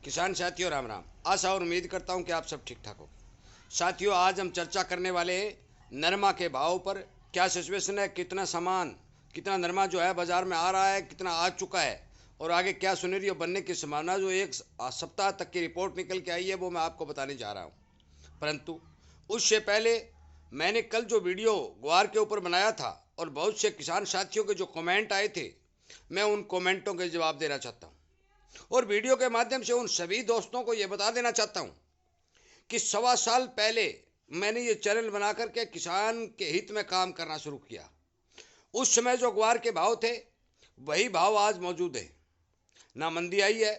किसान साथियों राम राम। आशा और उम्मीद करता हूं कि आप सब ठीक ठाक हो। साथियों, आज हम चर्चा करने वाले हैं नरमा के भाव पर। क्या सिचुएशन है, कितना सामान, कितना नरमा जो है बाजार में आ रहा है, कितना आ चुका है और आगे क्या सुनेरियो बनने की संभावना जो एक सप्ताह तक की रिपोर्ट निकल के आई है वो मैं आपको बताने जा रहा हूँ। परंतु उससे पहले मैंने कल जो वीडियो ग्वार के ऊपर बनाया था और बहुत से किसान साथियों के जो कमेंट आए थे, मैं उन कमेंटों के जवाब देना चाहता हूँ और वीडियो के माध्यम से उन सभी दोस्तों को यह बता देना चाहता हूं कि 1.25 साल पहले मैंने ये चैनल बना करके किसान के हित में काम करना शुरू किया। उस समय जो ग्वार के भाव थे वही भाव आज मौजूद है। ना मंदी आई है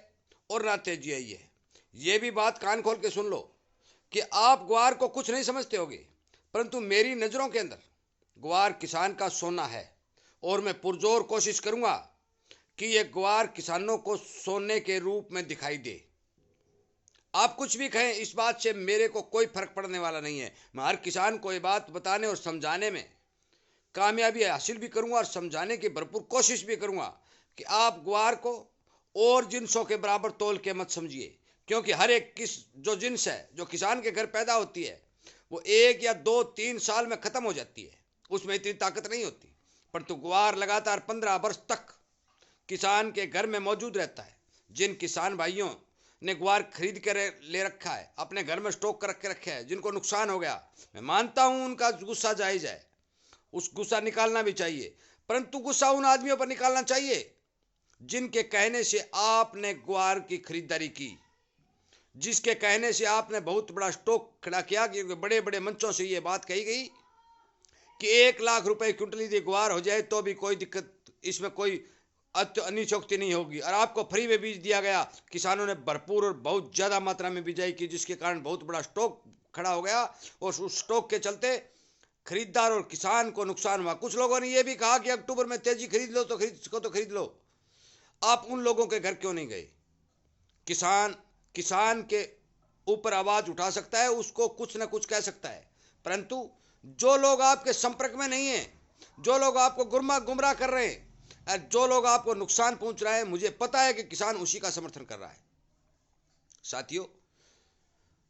और ना तेजी आई है। ये भी बात कान खोल के सुन लो कि आप ग्वार को कुछ नहीं समझते होगे, परंतु मेरी नज़रों के अंदर ग्वार किसान का सोना है और मैं पुरजोर कोशिश करूंगा कि ये ग्वार किसानों को सोने के रूप में दिखाई दे। आप कुछ भी कहें, इस बात से मेरे को कोई फर्क पड़ने वाला नहीं है। मैं हर किसान को ये बात बताने और समझाने में कामयाबी हासिल भी करूंगा और समझाने की भरपूर कोशिश भी करूंगा कि आप ग्वार को और जिन्सों के बराबर तोल के मत समझिए, क्योंकि हर एक जो जिन्स है जो किसान के घर पैदा होती है वो 1 या 2-3 साल में खत्म हो जाती है, उसमें इतनी ताकत नहीं होती। परंतु ग्वार लगातार 15 वर्ष तक किसान के घर में मौजूद रहता है। जिन किसान भाइयों ने ग्वार खरीद कर ले रखा है, अपने घर में स्टॉक कर के रखे हैं, जिनको नुकसान हो गया, मैं मानता हूं उनका गुस्सा जायज है, उस गुस्सा निकालना भी चाहिए, परंतु गुस्सा उन आदमियों पर निकालना चाहिए जिनके कहने से आपने ग्वार की खरीदारी की, जिसके कहने से आपने बहुत बड़ा स्टॉक खड़ा किया। क्योंकि बड़े बड़े मंचों से ये बात कही गई कि 1 लाख रुपए क्विंटल यदि ग्वार हो जाए तो भी कोई दिक्कत, इसमें कोई अनिचोक्ति नहीं होगी। और आपको फ्री में बीज दिया गया। किसानों ने भरपूर और बहुत ज़्यादा मात्रा में बिजाई की, जिसके कारण बहुत बड़ा स्टॉक खड़ा हो गया और उस स्टॉक के चलते खरीदार और किसान को नुकसान हुआ। कुछ लोगों ने यह भी कहा कि अक्टूबर में तेजी खरीद लो तो खरीद लो। आप उन लोगों के घर क्यों नहीं गए? किसान के ऊपर आवाज उठा सकता है, उसको कुछ ना कुछ कह सकता है, परंतु जो लोग आपके संपर्क में नहीं है, जो लोग आपको गुमराह कर रहे हैं, जो लोग आपको नुकसान पहुंच रहा है, मुझे पता है कि किसान उसी का समर्थन कर रहा है। साथियों,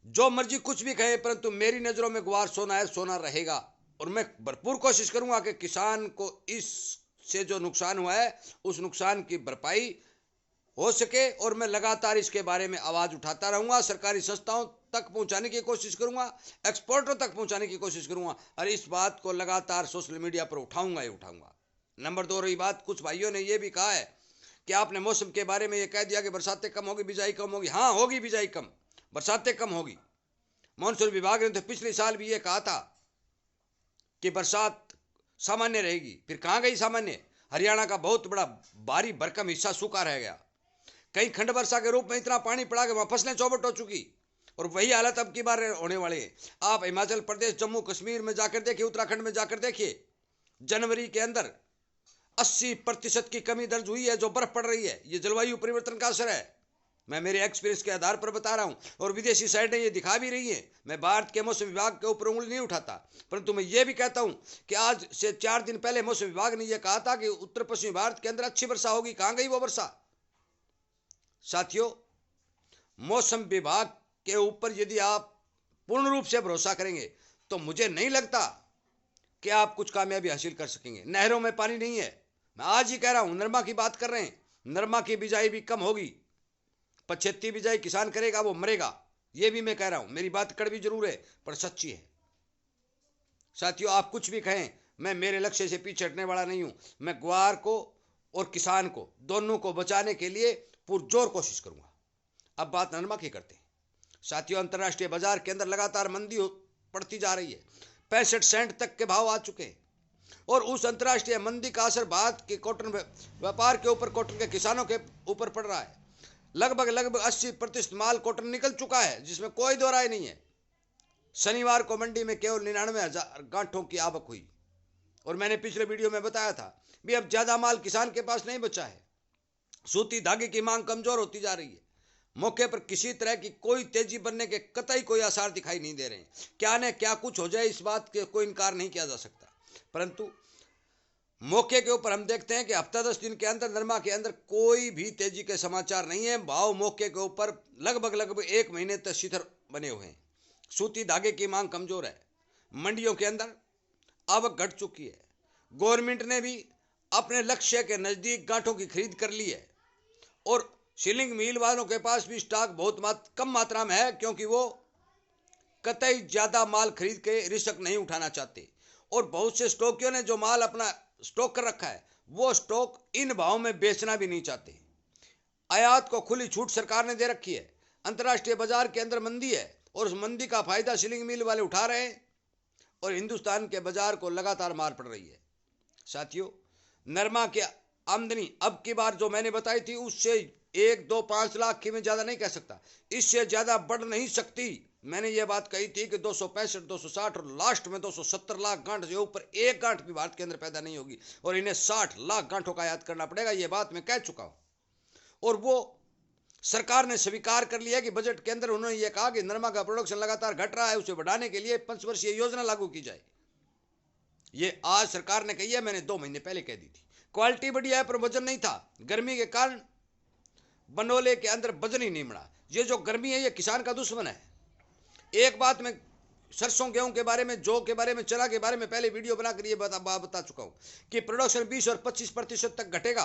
जो मर्जी कुछ भी कहे, परंतु मेरी नजरों में ग्वार सोना है, सोना रहेगा। और मैं भरपूर कोशिश करूंगा कि किसान को इससे जो नुकसान हुआ है उस नुकसान की भरपाई हो सके, और मैं लगातार इसके बारे में आवाज उठाता रहूंगा। सरकारी संस्थाओं तक पहुंचाने की कोशिश करूंगा, एक्सपर्टों तक पहुंचाने की कोशिश करूंगा और इस बात को लगातार सोशल मीडिया पर उठाऊंगा ही उठाऊंगा। नंबर 2 रही बात, कुछ भाइयों ने यह भी कहा है कि आपने मौसम के बारे में यह कह दिया कि बरसातें कम होगी, बिजाई कम होगी। हाँ, होगी बिजाई कम, बरसातें कम होगी। मानसून विभाग ने तो पिछले साल भी यह कहा था कि बरसात सामान्य रहेगी, फिर कहाँ गई सामान्य? हरियाणा का बहुत बड़ा भारी भरकम हिस्सा सूखा रह गया। कहीं खंड वर्षा के रूप में इतना पानी पड़ा कि वहां फसलें चौपट हो चुकी, और वही हालत अब की बार होने वाले है। आप हिमाचल प्रदेश, जम्मू कश्मीर में जाकर देखिए, उत्तराखंड में जाकर देखिए, जनवरी के अंदर 80% की कमी दर्ज हुई है जो बर्फ पड़ रही है। ये जलवायु परिवर्तन का असर है। मैं मेरे एक्सपीरियंस के आधार पर बता रहा हूं, और विदेशी साइटें ये दिखा भी रही है। मैं भारत के मौसम विभाग के ऊपर उंगली नहीं उठाता, परंतु मैं ये भी कहता हूं कि आज से 4 दिन पहले मौसम विभाग ने यह कहा था कि उत्तर पश्चिमी भारत के अंदर अच्छी वर्षा होगी। कहां गई वो वर्षा? साथियों, मौसम विभाग के ऊपर यदि आप पूर्ण रूप से भरोसा करेंगे तो मुझे नहीं लगता कि आप कुछ कामयाबी हासिल कर सकेंगे। नहरों में पानी नहीं है, मैं आज ही कह रहा हूं। नरमा की बात कर रहे हैं, नरमा की बिजाई भी कम होगी। पछेती बिजाई किसान करेगा वो मरेगा, ये भी मैं कह रहा हूं। मेरी बात कड़वी जरूर है पर सच्ची है। साथियों, आप कुछ भी कहें, मैं मेरे लक्ष्य से पीछे हटने वाला नहीं हूं। मैं ग्वार को और किसान को दोनों को बचाने के लिए पुरजोर कोशिश करूंगा। अब बात नरमा की करते हैं। साथियों, अंतर्राष्ट्रीय बाजार के अंदर लगातार मंदी पड़ती जा रही है। 65 सेंट तक के भाव आ चुके हैं, और उस अंतर्राष्ट्रीय मंदी का असर भारत के कॉटन व्यापार के ऊपर, कॉटन के किसानों के ऊपर पड़ रहा है। लगभग 80% माल कॉटन निकल चुका है, जिसमें कोई दो राय नहीं है। शनिवार को मंडी में केवल 99,000 गांठों की आवक हुई, और मैंने पिछले वीडियो में बताया था भी अब ज्यादा माल किसान के पास नहीं बचा है। सूती धागे की मांग कमजोर होती जा रही है। मौके पर किसी तरह की कोई तेजी बनने के कतई कोई आसार दिखाई नहीं दे रहे हैं। क्या न क्या कुछ हो जाए, इस बात के कोई इनकार नहीं किया जा सकता, परंतु मौके के ऊपर हम देखते हैं कि हफ्ता 10 दिन के अंदर नरमा के अंदर कोई भी तेजी के समाचार नहीं है। भाव मौके के ऊपर लगभग 1 महीने तक शिथिल बने हुए हैं। सूती धागे की मांग कमजोर है। मंडियों के अंदर आवक घट चुकी है। गवर्नमेंट ने भी अपने लक्ष्य के नजदीक गांठों की खरीद कर ली है और सीलिंग मिल वालों के पास भी स्टॉक बहुत कम मात्रा में है, क्योंकि वो कतई ज्यादा माल खरीद के रिस्क नहीं उठाना चाहते। और बहुत से स्टॉकियों ने जो माल अपना स्टॉक कर रखा है वो स्टॉक इन भाव में बेचना भी नहीं चाहते। आयात को खुली छूट सरकार ने दे रखी है। अंतर्राष्ट्रीय बाजार के अंदर मंदी है और उस मंदी का फायदा सीलिंग मिल वाले उठा रहे हैं और हिंदुस्तान के बाजार को लगातार मार पड़ रही है। साथियों, नरमा की आमदनी अब की बार जो मैंने बताई थी उससे 1, 2, 5 लाख की मैं ज्यादा नहीं कह सकता, इससे ज्यादा बढ़ नहीं सकती। मैंने ये बात कही थी कि 265, 260 और लास्ट में 270 लाख गांठ से ऊपर एक गांठ भी भारत के अंदर पैदा नहीं होगी और इन्हें 60 लाख गांठों का आयात करना पड़ेगा। ये बात मैं कह चुका हूं और वो सरकार ने स्वीकार कर लिया कि बजट के अंदर उन्होंने ये कहा कि नरमा का प्रोडक्शन लगातार घट रहा है, उसे बढ़ाने के लिए 5 वर्षीय योजना लागू की जाए। ये आज सरकार ने कही है, मैंने 2 महीने पहले कह दी थी। क्वालिटी बढ़िया है पर वजन नहीं था। गर्मी के कारण बनोले के अंदर वजन ही नहीं बढ़ा। ये जो गर्मी है ये किसान का दुश्मन है। एक बात मैं सरसों गेहूं के बारे में, जौ के बारे में, चना के बारे में पहले वीडियो बनाकर ये बता चुका हूं कि प्रोडक्शन 20 और 25% तक घटेगा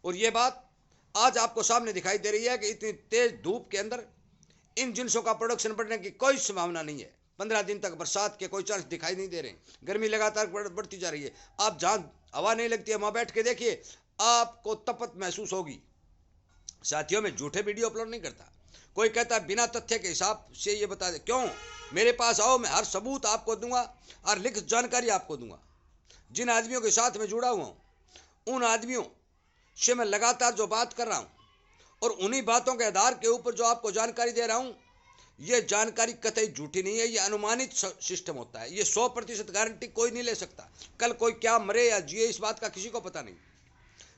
और ये बात आज आपको सामने दिखाई दे रही है कि इतनी तेज धूप के अंदर इन जिनसों का प्रोडक्शन बढ़ने की कोई संभावना नहीं है। 15 दिन तक बरसात के कोई चांस दिखाई नहीं दे रहे। गर्मी लगातार बढ़ती जा रही है। आप जहां हवा नहीं लगती है वहां बैठ के देखिए, आपको तपत महसूस होगी। साथियों, में झूठे वीडियो अपलोड नहीं करता। कोई कहता है बिना तथ्य के हिसाब से ये बता दे, क्यों? मेरे पास आओ, मैं हर सबूत आपको दूंगा और लिखित जानकारी आपको दूंगा। जिन आदमियों के साथ में जुड़ा हुआ हूं उन आदमियों से मैं लगातार जो बात कर रहा हूं और उन्हीं बातों के आधार के ऊपर जो आपको जानकारी दे रहा हूं, यह जानकारी कतई झूठी नहीं है। यह अनुमानित सिस्टम होता है। यह 100% गारंटी कोई नहीं ले सकता। कल कोई क्या मरे या जिए इस बात का किसी को पता नहीं।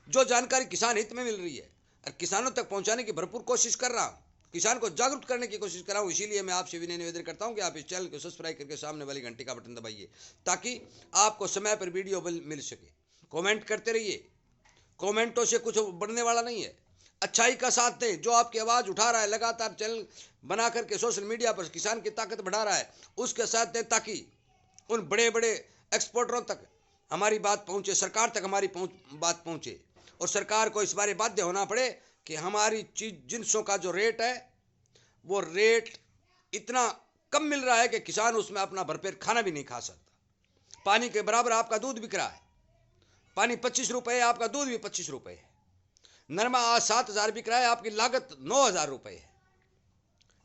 जो जानकारी किसान हित में मिल रही है और किसानों तक पहुंचाने की भरपूर कोशिश कर रहा हूं, किसान को जागरूक करने की कोशिश कर रहा हूं। इसीलिए मैं आपसे विनय निवेदन करता हूं कि आप इस चैनल को सब्सक्राइब करके सामने वाली घंटी का बटन दबाइए ताकि आपको समय पर वीडियो मिल सके। कमेंट करते रहिए। कमेंटों से कुछ बढ़ने वाला नहीं है। अच्छाई का साथ दें। जो आपकी आवाज़ उठा रहा है, लगातार चैनल बना करके सोशल मीडिया पर किसान की ताकत बढ़ा रहा है, उसके साथ दें ताकि उन बड़े बड़े एक्सपोर्टरों तक हमारी बात पहुंचे, सरकार तक हमारी बात पहुंचे और सरकार को इस बारे बाध्य होना पड़े कि हमारी चीज जिनसों का जो रेट है वो रेट इतना कम मिल रहा है कि किसान उसमें अपना भरपेट खाना भी नहीं खा सकता। पानी के बराबर आपका दूध बिक रहा है। पानी 25 रुपए है, आपका दूध भी 25 रुपए है। नरमा आज 7,000 बिक रहा है, आपकी लागत 9,000 रुपए है।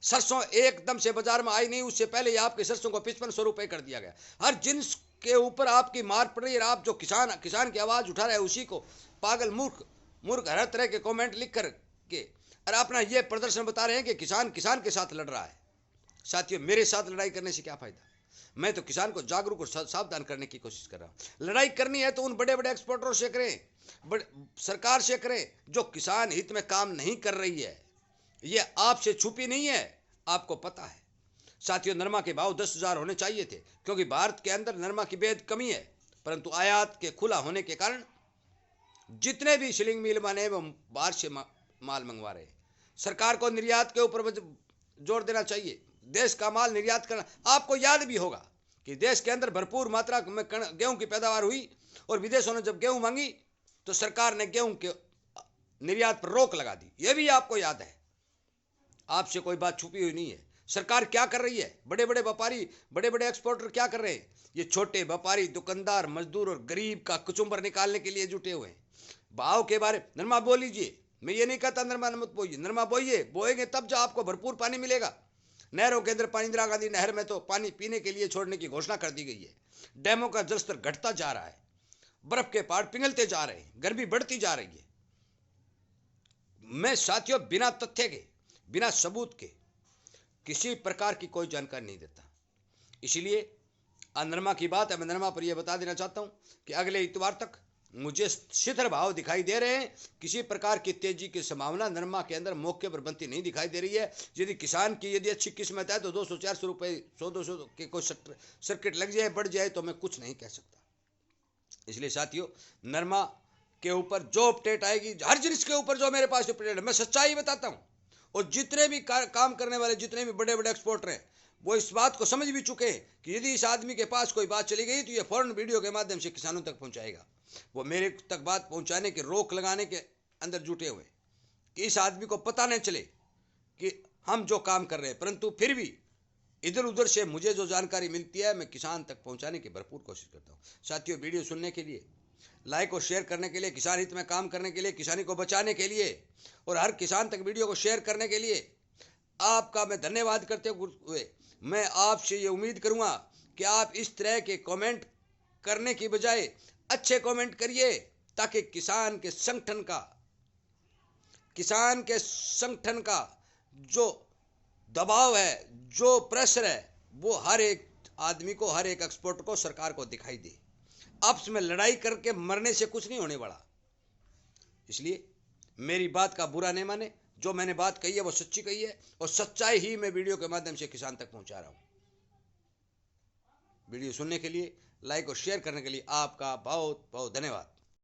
सरसों एकदम से बाजार में आई नहीं, उससे पहले आपके सरसों को 5500 रुपए कर दिया गया। हर जिन्स के ऊपर आपकी मार पड़ रही है। आप जो किसान की आवाज उठा रहे हैं उसी को पागल मूर्ख हर तरह के कमेंट लिख कर के और अपना ये प्रदर्शन बता रहे हैं कि किसान के साथ लड़ रहा है। साथियों, मेरे साथ लड़ाई करने से क्या फायदा? मैं तो किसान को जागरूक और सावधान करने की कोशिश कर रहा हूं। लड़ाई करनी है तो उन बड़े बड़े एक्सपोर्टरों से करें, सरकार से करें जो किसान हित में काम नहीं कर रही है। ये आपसे छुपी नहीं है, आपको पता है। साथियों, नरमा के भाव 10,000 होने चाहिए थे क्योंकि भारत के अंदर नरमा की बेहद कमी है, परंतु आयात के खुला होने के कारण जितने भी सीलिंग मिल बने वो बाहर से माल मंगवा रहे हैं। सरकार को निर्यात के ऊपर जोर देना चाहिए। देश का माल निर्यात करना। आपको याद भी होगा कि देश के अंदर भरपूर मात्रा में गेहूं की पैदावार हुई और विदेशों ने जब गेहूं मांगी तो सरकार ने गेहूं के निर्यात पर रोक लगा दी। यह भी आपको याद है। आपसे कोई बात छुपी हुई नहीं है। सरकार क्या कर रही है? बड़े बड़े व्यापारी, बड़े बड़े एक्सपोर्टर क्या कर रहे हैं? ये छोटे व्यापारी, दुकानदार, मजदूर और गरीब का कुचुम्बर निकालने के लिए जुटे हुए हैं। भाव के बारे नरमा बो लीजिए। मैं ये नहीं कहता नरमा मत बोइए, नरमा बोइए। बोएंगे तब जो आपको भरपूर पानी मिलेगा। नहरों के अंदर पानी, इंदिरा गांधी नहर में तो पानी पीने के लिए छोड़ने की घोषणा कर दी गई है। डैमों का जलस्तर घटता जा रहा है। बर्फ के पहाड़ पिघलते जा रहे हैं। गर्मी बढ़ती जा रही है। मैं साथियों बिना तथ्य के, बिना सबूत के किसी प्रकार की कोई जानकारी नहीं देता। इसीलिए नरमा की बात है, मैं नरमा पर यह बता देना चाहता हूं कि अगले इतवार तक मुझे शिथिल भाव दिखाई दे रहे हैं। किसी प्रकार की तेजी की संभावना नरमा के अंदर मौके पर बनती नहीं दिखाई दे रही है। यदि किसान की यदि अच्छी किस्मत है तो 200-400 रुपए, 100-200 के कोई सर्किट लग जाए, बढ़ जाए तो मैं कुछ नहीं कह सकता। इसलिए साथियों, नरमा के ऊपर जो अपडेट आएगी, हर जिनिस के ऊपर जो मेरे पास अपडेट है, मैं सच्चाई बताता हूँ। और जितने भी काम करने वाले, जितने भी बड़े बड़े एक्सपोर्टर हैं, वो इस बात को समझ भी चुके हैं कि यदि इस आदमी के पास कोई बात चली गई तो ये फौरन वीडियो के माध्यम से किसानों तक पहुंचाएगा। वो मेरे तक बात पहुंचाने के, रोक लगाने के अंदर जुटे हुए कि इस आदमी को पता नहीं चले कि हम जो काम कर रहे हैं। परंतु फिर भी इधर उधर से मुझे जो जानकारी मिलती है, मैं किसान तक पहुंचाने की भरपूर कोशिश करता हूं। साथियों, वीडियो सुनने के लिए, लाइक और शेयर करने के लिए, किसान हित में काम करने के लिए, किसानी को बचाने के लिए और हर किसान तक वीडियो को शेयर करने के लिए आपका मैं धन्यवाद करते हुए मैं आपसे ये उम्मीद करूंगा कि आप इस तरह के कमेंट करने की बजाय अच्छे कमेंट करिए, ताकि किसान के संगठन का जो दबाव है, जो प्रेशर है, वो हर एक आदमी को, हर एक एक्सपोर्टर को, सरकार को दिखाई दे। आपस में लड़ाई करके मरने से कुछ नहीं होने वाला। इसलिए मेरी बात का बुरा नहीं माने, जो मैंने बात कही है वो सच्ची कही है, और सच्चाई ही मैं वीडियो के माध्यम से किसान तक पहुंचा रहा हूं। वीडियो सुनने के लिए, लाइक और शेयर करने के लिए आपका बहुत बहुत धन्यवाद।